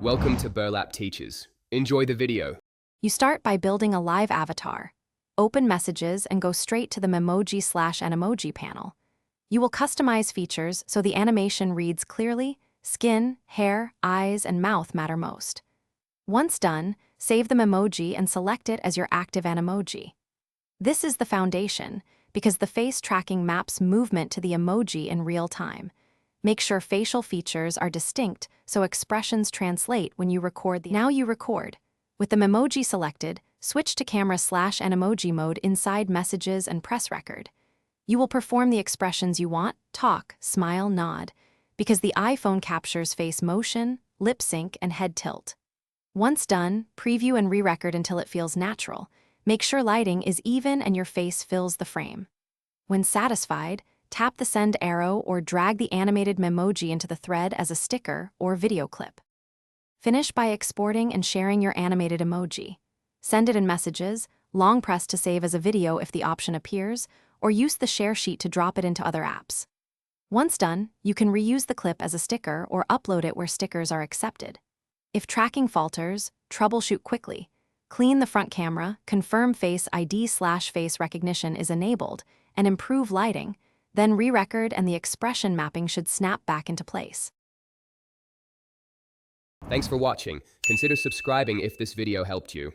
Welcome to Burlap Teachers. Enjoy the video. You start by building a live avatar. Open Messages and go straight to the Memoji/Animoji panel. You will customize features so the animation reads clearly. Skin, hair, eyes, and mouth matter most. Once done, save the Memoji and select it as your active Animoji. This is the foundation, because the face tracking maps movement to the emoji in real time. Make sure facial features are distinct so expressions translate when you record. Now you record. With the Memoji selected, switch to camera/Animoji mode inside Messages and press record. You will perform the expressions you want: talk, smile, nod, because the iPhone captures face motion, lip sync, and head tilt. Once done, preview and re-record until it feels natural. Make sure lighting is even and your face fills the frame. When satisfied, tap the send arrow or drag the animated Memoji into the thread as a sticker or video clip. Finish by exporting and sharing your animated emoji. Send it in Messages, long press to save as a video if the option appears, or use the share sheet to drop it into other apps. Once done, you can reuse the clip as a sticker or upload it where stickers are accepted. If tracking falters, troubleshoot quickly. Clean the front camera, confirm Face ID/face recognition is enabled, and improve lighting. Then re-record and the expression mapping should snap back into place. Thanks for watching. Consider subscribing if this video helped you.